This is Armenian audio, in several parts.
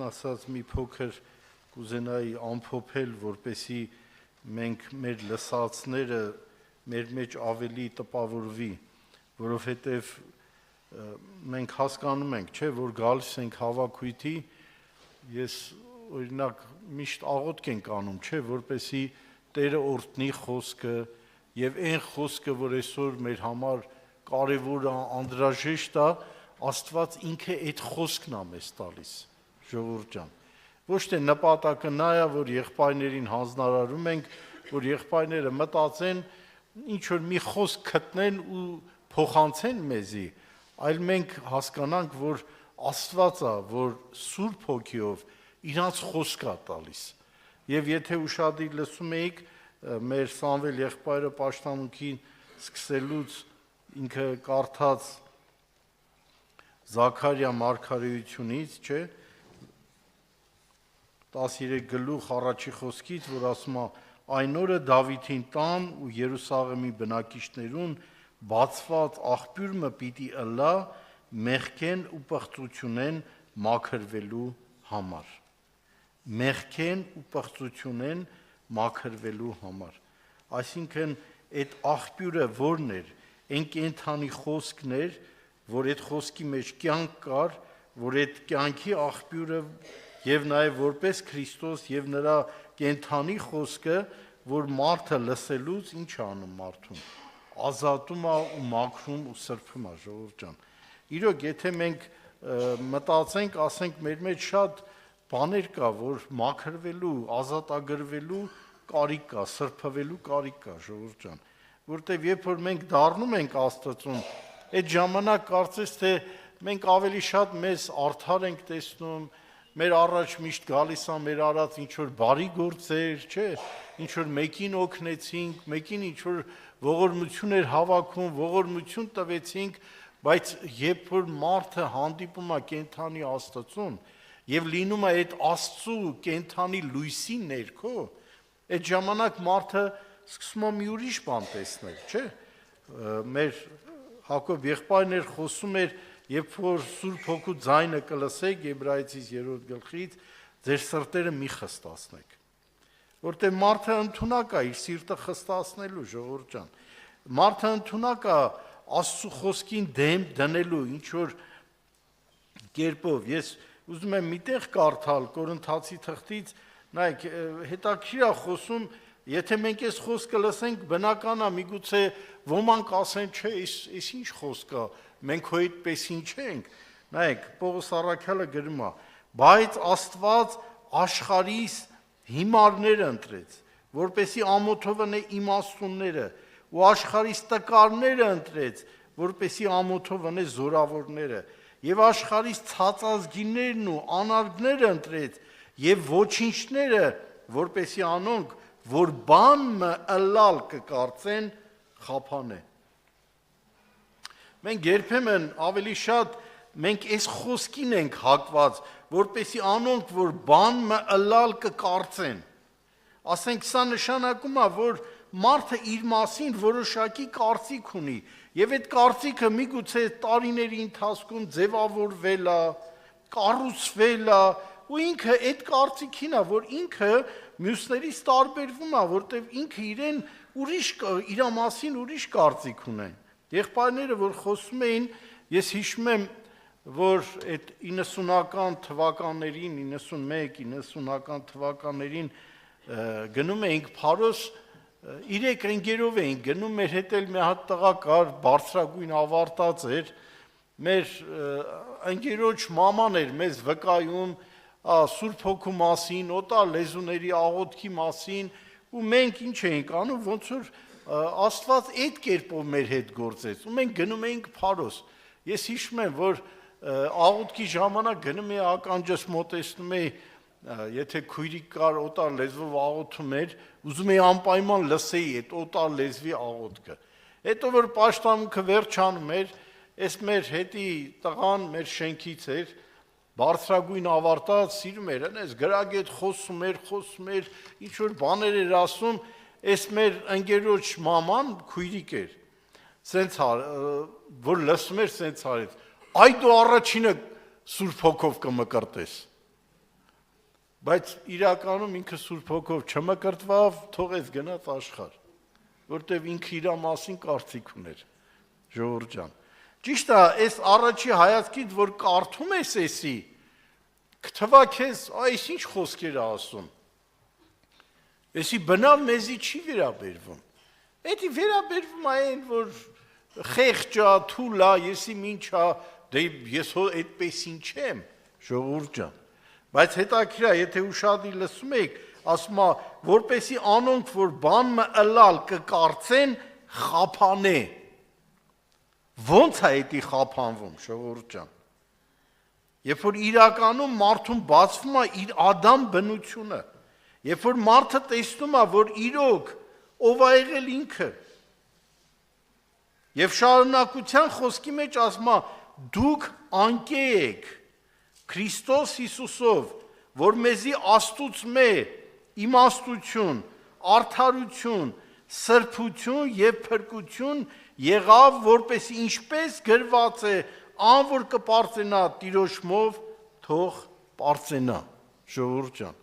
ասած մի փոքր կուզենայի ամփոփել, որպեսզի մենք մեր լսածները մեր մեջ ավելի տպավորվի, որովհետև մենք հասկանում ենք, չէ, որ գալիս ենք հավաքույթի, ես օրինակ միշտ աղոթք ենք անում, չէ, որպեսզի Տերը օրհնի խոսքը եւ այն խոսքը, որ այսօր մեր համար կարեւոր է, անհրաժեշտ է, Աստված ինքը այդ խոսքն է մեզ տալիս, ժողովուրդ ջան։ Ոչ թե նպատակը նա է, որ եղբայրներին հանձնարարում ենք, որ եղբայրները մտածեն, ինչ որ մի խոսք գտնեն ու փոխանցեն մեզի, այլ մենք հասկանանք, որ Աստված է, որ Սուրբ Հոգիով իրանց խոսք է տալիս։ Եվ եթե ուշադիր լսում էիք, մեր Սամվել եղբայրը պաշտամունքին սկսելուց ինքը կարդաց Զաքարիա մարգարեությունից, չէ, 13 գլուխ առաջի խոսքից, որ ասում է. այն օրը Դավիթին տան ու Երուսաղեմի բնակիչներուն բացված աղբյուրը պիտի ըլլա մեղքեն ու պղծությունեն մաքրվելու համար։ Մեղքեն ու պղծությունեն մաքրվելու համար։ Այսինքն այդ աղբյուրը որն էր, այն կենթանի խոսքն էր, որ այդ խոսքի մեջ կյանք կար, որ այդ կյանքի աղբյուրը եւ նաեւ որպես Քրիստոս եւ նրա կենթանի խոսքը, որ մարդը լսելուց ինչ անում մարդուն, ազատում է ու մաքրում ու սրբում է, ժողովուրդ ջան։ Իրոք, եթե մենք մտածենք, ասենք մեր մեջ շատ բաներ կա, որ մաքրվելու, ազատագրվելու կարիք կա, սրբվելու կարիք կա, ժողովուրդ ջան, որտեղ երբ որ մենք դառնում ենք Աստծուն, այդ ժամանակ կարծես թե մենք ավելի շատ մեզ արդար ենք տեսնում, մեր առաջ միշտ գալիս է մեր արած ինչ որ բարի գործեր, չէ, ինչ որ մեկին օգնեցինք, մեկին ինչ որ ողորմություն էր հավաքում, ողորմություն տվեցինք, բայց երբ որ մարդը հանդիպում է կենթանի Աստծուն եւ լինում է այդ Աստծու կենթանի լույսի ներքո, այդ ժամանակ մարդը սկսում է մի ուրիշ բան տեսնել, չէ, մեր Հակոբ եղբայրն էր խոսում էր, երբ որ Սուրբ Հոգու ձայնը կլսեք Եբրայեցիս 3-րդ գլխից, ձեր սրտերը մի խստացնեք, որտեղ մարդը ընդունակ է իր սիրտը խստացնելու, ժողովուրդ ջան, մարդը ընդունակ է Աստծո խոսքին դեմ դնելու ինչ որ կերպով։ Ես ուզում եմ միտեղ կարդալ Կորինթացի թղթից, նայեք, հետաքրքիր է խոսում. Եթե մենք այս խոսքը լսենք, բնական է, միգուցե ոմանք ասեն, չէ, այս ինչ խոսք է, մենք հո այդպեսին չենք։ Նայեք, Պողոս առաքյալը գրում է. բայց Աստված աշխարհիս հիմարները ընտրեց, որպեսի ամոթովն է իմաստունները, ու աշխարհիս տկարները ընտրեց, որպեսի ամոթովն է զորավորները, եւ աշխարհիս ցածազգիներն ու անարգները ընտրեց, եւ ոչինչները, որպեսի անոնք որ բանը ըլլալ կկարծեն խափանե։ Մենք երբեմն ավելի շատ մենք այս խոսքին ենք հակված, որպեսի անոնք որ բանը ըլլալ կկարծեն։ Ասենք սա նշանակում է, որ մարդը իր մասին որոշակի կարծիք ունի, եւ այդ կարծիքը միգուցե տարիների ընթացքում ձևավորվել է, կառուցվել է, ու ինքը այդ կարծիքին է, որ ինքը մյուսներից տարբերվում է, որտեղ ինքը իրեն իր մասին ուրիշ կարծիք ունեն։ Եղբայրները, որ խոսում էին, ես հիշում եմ, որ այդ 90-ական թվականներին, 91-90-ական թվականներին գնում էինք Փարոս, 3 ընկերով էինք գնում, մեր հետ էլ մի հատ տղա կար, բարձրագույն ավարտած էր, մեր ընկերոջ մաման էր մեզ վկայում Սուրբ Հոգու մասին, օտար լեզուների աղոթքի մասին, ու մենք ինչ էինք անում, ոնց որ Աստված այդ կերպով մեր հետ գործեց, ու մենք գնում էինք Փարոս։ Ես հիշում եմ, որ աղոթքի ժամանակ գնում էի ականջս մոտեցնում էի, եթե քույրիկ կար օտար լեզվով աղոթում էր, ուզում էի անպայման լսեի այդ օտար լեզվի աղոթքը։ Հետո որ պաշտամունքը վերջանում էր, այս մեր հետի տղան մեր շենքից էր, բարձրագույն ավարտած, սիրում էր, այնպես գրագետ խոսում էր, ինչ որ բաներ էր ասում, այս մեր ընկերոջ մաման քույրիկ էր, սենց որ լսում էր, սենց արեց, այ դու առաջինը Սուրբ Հոգով կմկրտես։ բայց իրականում ինքը Սուրբ Հոգով չմկրտվավ, թողեց գնաց աշխարհ, որտեվ ինքը իր մասին կարծիք ուներ, ժողովուրդ ջան։ Ճիշտ է, այս առաջի հայացքից, որ կարդում ես էսի, կթվա քեզ, այս ինչ խոսքեր է ասում։ Էսի բնավ մեզի չի վերաբերվում։ Էդի վերաբերվում այն, որ խեղճ է, թույլ է, եսի ինչ է, դե ես այդպեսին չեմ, ժողովուրդ ջան։ Բայց հետաքրքիր է, եթե ուշադիր լսում եք, ասում է, որպեսի անոնք, որ բանը ըլալ կկարծեն, խափանե։ Ոնց է էդի խափանվում, ժողովուրդ ջան։ Երբ որ իրականում մարդուն բացվում է իր Ադամ բնությունը, երբ որ մարդը տեսնում է, որ իրոք ով է եղել ինքը, եւ շարունակության խոսքի մեջ ասում է, դուք անկե եք Քրիստոս Հիսուսով, որ մեզի Աստուծմե իմաստություն, արդարություն, սրբություն եւ փրկություն եղավ, որպեսզի ինչպես գրված է, ան որ կպարծենա Տիրոջմով, թող պարծենա, ժողովուրդ ջան։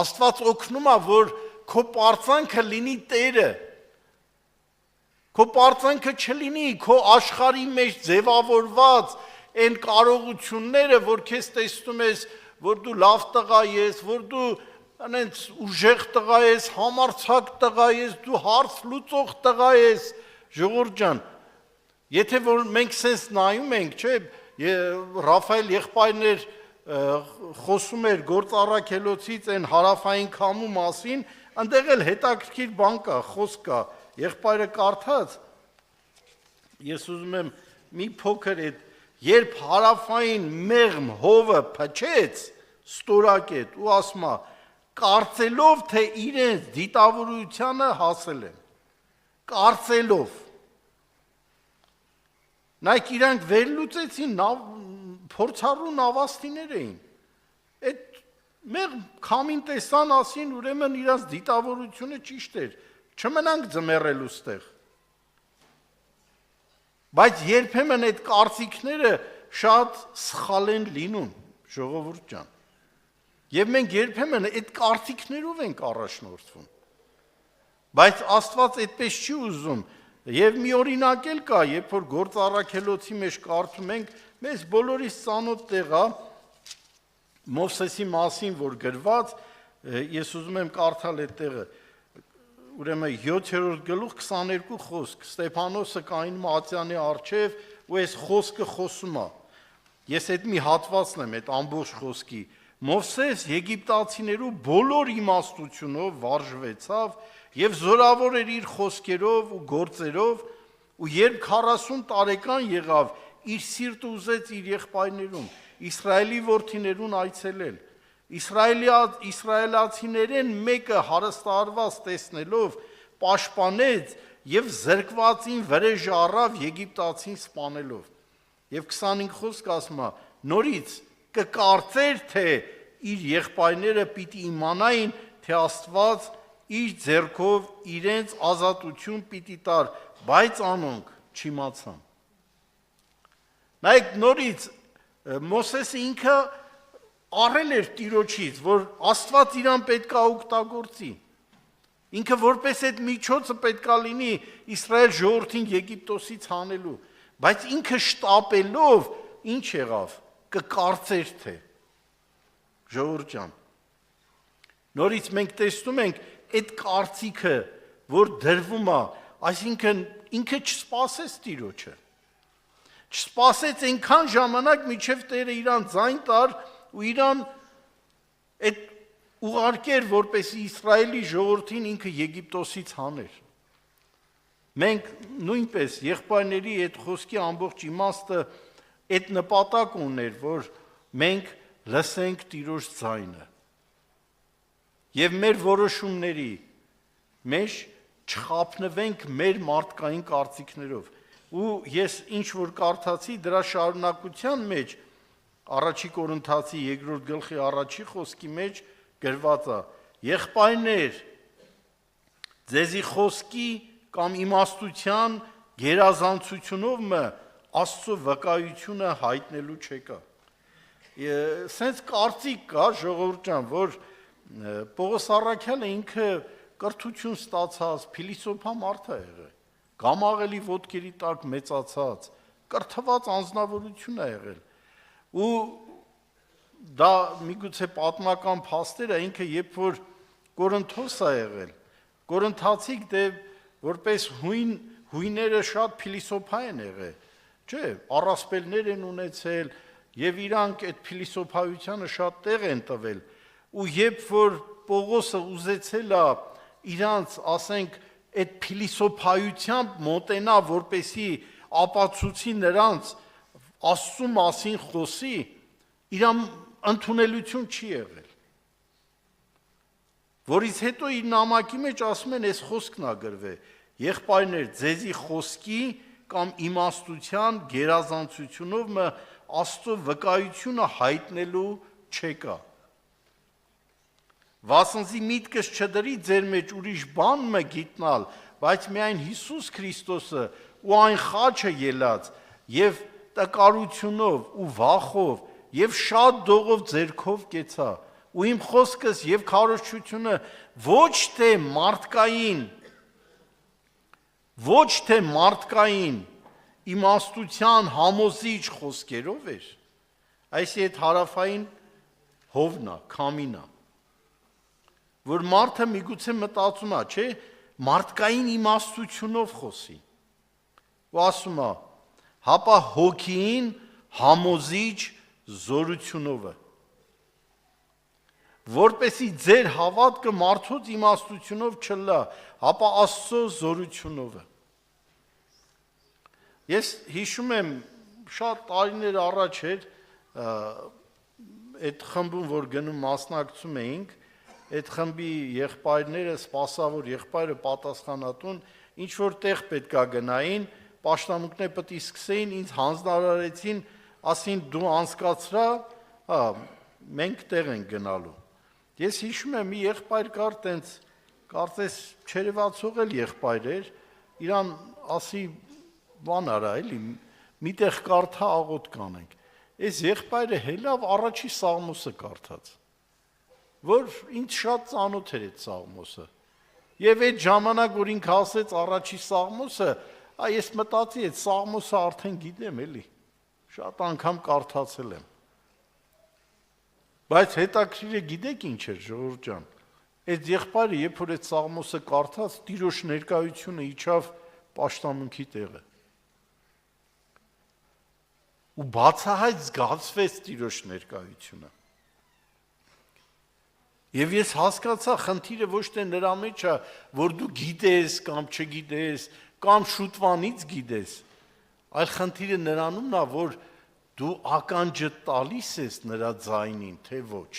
Աստված օգնում է, որ քո պարծանքը լինի Տերը, քո պարծանքը չլինի քո աշխարհի մեջ ձևավորված այն կարողությունները, որ քեզ տեսնում ես, որ դու լավ տղա ես, որ դու անենց ուժեղ տղա ես, համարձակ տղա ես, դու հարց լուծող տղա ես, ժողովուրդ ջան։ Եթե որ մենք sense նայում ենք, չէ, Ռաֆայել եղբայրներ խոսում էր Գործ առաքելոցից այն հարավային քամու մասին, այնտեղ էլ հետաքրքիր բան կա, խոսք կա, եղբայրը կարդաց, ես ուզում եմ մի փոքր այդ, երբ հարավային մեղմ հովը փչեց, ստորակետ ու ասում է, կարծելով, թե իրենց դիտավորությանը հասել են, կարծելով, նայք իրանք վերլուծեցին, փորձառու նավաստիներ էին, այդ մեղմ քամին տեսան ասին, ուրեմն իրանց դիտավորությունը ճիշտ էր, չմնանք ձմեռելու ստեղ, բայց երբեմն այդ կարծիքները շատ սխալ են լինում, ժողովուրդ ջան, եւ մենք երբեմն այդ կարծիքներով ենք առաջնորդվում, բայց Աստված այդպես չի ուզում, եւ մի օրինակ էլ կա, երբ որ Գործ առաքելոցի մեջ կարդում ենք, մեզ բոլորիս ծանոթ տեղ է, Մովսեսի մասին, որ գրված, ես ուզում եմ կարդալ այդ տեղը, ուրեմն 7-րդ գլուխ 22 խոսք, Ստեփանոսը կային Մատյանի առջև ու այս խոսքը խոսում է, ես այդ մի հատվածն եմ, այդ ամբողջ խոսքի, Մովսես եգիպտացիներու բոլոր իմաստությունով վարժվեցավ եւ զորավոր էր իր խոսքերով ու գործերով ու երբ 40 տարեկան եղավ, իր սիրտը ուզեց իր եղբայրներուն, Իսրայելի որդիներուն այցելել, իսրայելացիներեն մեկը հարստարված տեսնելով պաշտպանեց եւ զրկվածին վրեժ առավ եգիպտացին սպանելով։ Եվ 25 խոսք ասում է, նորից կկարծեր, թե իր եղբայրները պիտի իմանային, թե Աստված իր ձեռքով իրենց ազատություն պիտի տար, բայց անոնք չիմացան։ Նայեք նորից Մոսեսը ինքը առել էր Տիրոջից, որ Աստված իրան պետքա օգտագործի։ Ինքը որպես այդ միջոցը պետքա լինի Իսրայել ժողովրդին Եգիպտոսից հանելու, բայց ինքը շտապելով ինչ եղավ, կկարծեր թե։ Ժողովուրդ ջան։ Նորից մենք տեսնում ենք այդ կարծիքը, որ դրվում է, այսինքն ինքը չսպասեց Տիրոջը։ Չսպասեց այնքան ժամանակ, մինչև Տերը իրան ձայն տար ու իրան այդ ուղարկեր, որպեսզի Իսրայելի ժողովրդին ինքը Եգիպտոսից հաներ։ Մենք նույնպես եղբայրների այդ խոսքի ամբողջ իմաստը այդ նպատակ ուներ, որ մենք լսենք Տիրոջ ձայնը եւ մեր որոշումների մեջ չխափնվենք մեր մարդկային կարծիքներով։ Ու ես ինչ որ կարդացի դրա շարունակության մեջ Առաջի Կորինթացի 2-րդ գլխի առաջի խոսքի մեջ գրված է. եղբայրներ, ձեզի խոսքի կամ իմաստության գերազանցությունով Աստծո վկայությունը հայտնելու չեկա։ սենց կարծիք կա ժողովուրդ ջան, որ Պողոս Առաքյալը ինքը կրթություն ստացած, փիլիսոփա մարդ է եղել, գամաղելի ոտքերի տակ մեծացած, կրթված անձնավորություն է եղել, ու դա միգուցե պատմական փաստեր է, ինքը երբ որ Կորինթոս է եղել, Կորինթացիք դե որպես հույները շատ փիլիսոփա են եղել, չէ, առասպելներ են ունեցել եւ իրանք այդ փիլիսոփայությանը շատ տեղ են տվել, ու երբ որ Պողոսը ուզեցել է իրանց, ասենք, այդ փիլիսոփայությամբ մոտենա, որպեսի ապացուցի նրանց Աստծու մասին խոսի, իրան ընդունելություն չի եղել, որից հետո իր նամակի մեջ ասում են, այս խոսքն է գրվել, եղբայրներ, ձեզի խոսքի կամ իմաստության գերազանցությունով մը Աստծո վկայությունը հայտնելու չեկա։ Վասնզի միտքս չդրի ձեր մեջ ուրիշ բան մը գիտնալ, բայց միայն Հիսուս Քրիստոսը ու այն խաչը ելած եւ տկարությունով ու վախով եւ շատ դողով ձերքով կեցա, ու իմ խոսքս եւ քարոզչությունը ոչ թե մարդկային իմաստության համոզիչ խոսքերով էր, այսի այդ հարավային հովնա, քամինա, որ մարդը միգուցե մտածում է, չէ, մարդկային իմաստությունով խոսի, ու ասում է, հապա հոգին համոզիչ զորությունով է, որպեսի ձեր հավատքը մարդոց իմաստությունով չլա, հապա Աստծո զորությունով է։ Ես հիշում եմ, շատ տարիներ առաջ էր, այդ խմբում, որ գնում մասնակցում էինք, այդ խմբի եղբայրները, սպասավոր եղբայրը պատասխանատուն, ինչ-որ տեղ պետք է գնային, պաշտամունքներ պետք է սկսեին, ինձ հանձնարարեցին, ասին դու անցկացրա, մենք տեղ ենք գնալու։ Ես հիշում եմ, մի եղբայր կար տենց, կարծես չերևացող էլ եղբայր էր, իրան ասի բան արա էլի, միտեղ կարդա աղոտ կանենք։ Այս եղբայրը հելավ առաջի Սաղմոսը կարդաց, որ ինձ շատ ծանոթ էր այդ Սաղմոսը։ Եվ այդ ժամանակ, որ ինքը ասեց առաջի Սաղմոսը, ես մտածի այդ Սաղմոսը արդեն գիտեմ էլի, շատ անգամ կարդացել եմ։ Բայց հետաքրքիր է գիտեք ինչ էր ժողովուրդ ջան, այդ եղբայրը երբ որ այդ Սաղմոսը կարդաց, Տիրոջ ներկայությունը իջավ պաշտամունքի տեղը։ Ու բացահայտ զգացվեց Տիրոջ ներկայությունը։ Եվ ես հասկացա, խնդիրը ոչ թե նրա մեջ է, որ դու գիտես կամ չգիտես, կամ շուտվանից գիտես, այլ խնդիրը նրանումն է, որ դու ականջը տալիս ես նրա ձայնին, թե ոչ։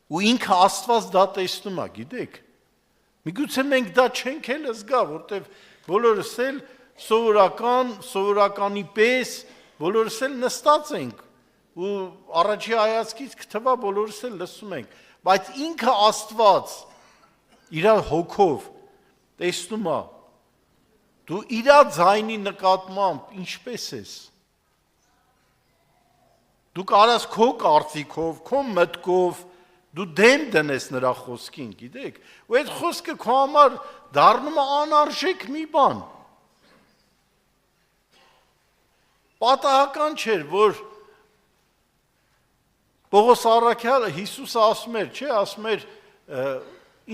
Ու ինքը Աստված դա տեսնում է, գիտեք։ Միգուցե մենք դա չենք էլ զգա, որտեվ բոլորս էլ սովորականի պես, բոլորս էլ նստած ենք, ու առաջի հայացքից կթվա բոլորս էլ լսում ենք, բայց ինքը Աստված իր հոգով տեսնում է, դու իր ձայնի նկատմամբ ինչպես ես։ Դու կարաս քո կարծիքով, քո մտքով, դու դեմ դնես նրա խոսքին, գիտեք, ու այդ խոսքը քո համար դառնում է անարժեք մի բան։ Պատահական չէր, որ Պողոս Առաքյալը Հիսուսը ասում էր, չէ, ասում էր,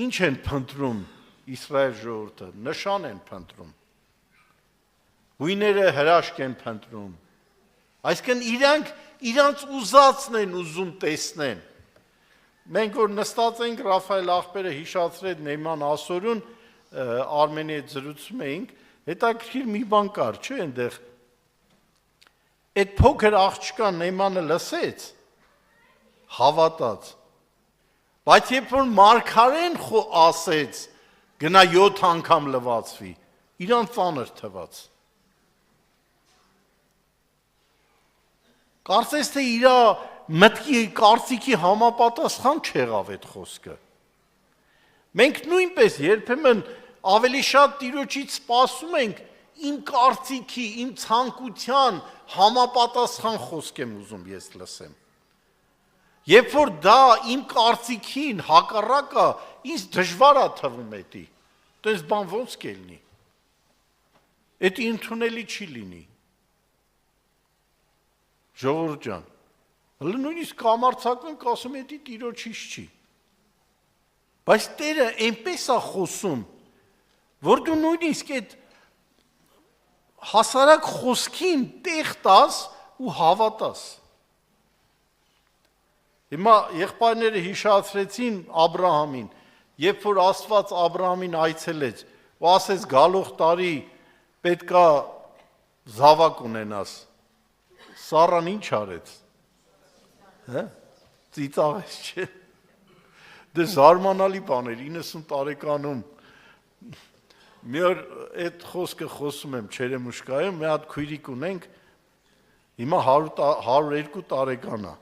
ինչ են փնտրում Իսրայել ժողովուրդը, նշան են փնտրում։ Հույները հրաշք են փնտրում։ Այսինքն իրանց ուզածն են ուզում տեսնեն։ Մենք որ նստած ենք Ռաֆայել աղբերը հիշացրեց Նեյման ասորուն Արմենի հետ զրուցում էինք, հետաքրքիր մի բան կար, չէ, այնտեղ այդ փոքր աղջկան Նեյմանը լսեց, հավատաց։ Բայց երբ որ մարգարեն ասեց, գնա 7 անգամ լվացվի, իրան ծանր թվաց։ Կարծես թե իր մտքի կարծիքի համապատասխան չեղավ այդ խոսքը։ Մենք նույնպես երբեմն ավելի շատ Տիրոջից սպասում ենք, իմ կարծիքի, իմ ցանկության համապատասխան խոսք եմ ուզում ես լսեմ։ Երբ որ դա իմ կարծիքին հակառակը, ինձ դժվար է թվում էդի։ Դες բան ոնց կելնի։ Էդի ընդունելի չի լինի։ Ժողովուրդ ջան, հələ նույնիսկ կամարցակվենք, ասում էդի տիրոջից չի։ Բայց Տերը այնպես է խոսում, որ դու նույնիսկ այդ հասարակ խոսքին տեղ տաս ու հավատաս։ Հիմա եղբայրները հիշացրեցին Աբրահամին, երբ որ Աստված Աբրահամին այցելեց ու ասեց գալող տարի պետքա զավակ ունենաս, Սառան ինչ արեց։ Հա՞։ Ծիծաղեց, չէ՞։ Դե զարմանալի բան էր 90 տարեկանում։ Մի օր այդ խոսքը խոսում եմ Չերեմուշկայում, մի հատ քույրիկ ունենք, հիմա 102 տարեկան է։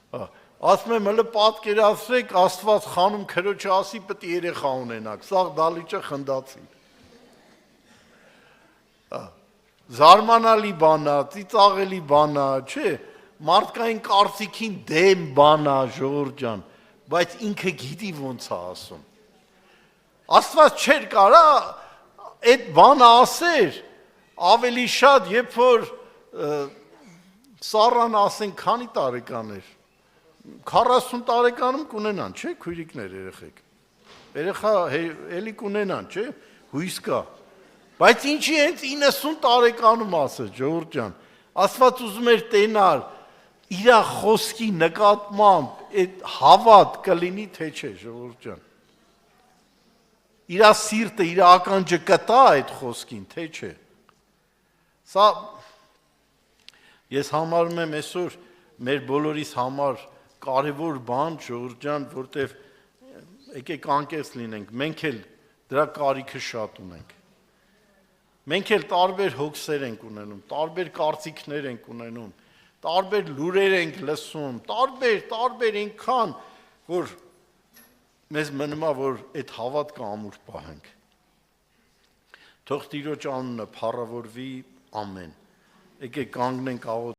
Ասում եմ, հələ պատկերացրեք, Աստված խանում քրոջը ասի, պետք է երեխա ունենաք, սաղ դալիճը խնդացի։ Զարմանալի բան է, ծիծաղելի բան է, չէ, մարդկային կարծիքին դեմ բան է, ժողովուրդ ջան, բայց ինքը գիտի ոնց է ասում։ Աստված չէր կարա այդ բանը ասեր, ավելի շատ, երբ որ Սառան ասեն քանի տարեկան էր, 40 տարեկանում կունենան, չէ, քույրիկներ երեխեք։ Երեխա էլի կունենան, չէ, հույս կա։ Բայց ինչի հենց 90 տարեկանում ասեց, ժողովուրդ ջան, Աստված ուզում էր տենալ իր խոսքի նկատմամբ այդ հավատ կլինի թե չէ, ժողովուրդ ջան։ Իր սիրտը, իր ականջը կտա այդ խոսքին, թե չէ։ Սա ես համարում եմ այսօր մեր բոլորիս համար կարևոր բան, ժողովուրդ ջան, որտեվ եկեք անկեղծ լինենք, մենք էլ դրա կարիքը շատ ունենք։ Մենք էլ տարբեր հոգսեր ենք ունենում, տարբեր կարծիքներ ենք ունենում, տարբեր լուրեր ենք լսում, տարբեր այնքան, որ մեզ մնում է, որ այդ հավատքը ամուր պահենք։ Թող Տիրոջ անունը փառավորվի, ամեն։ Եկեք կանգնենք աղոթենք։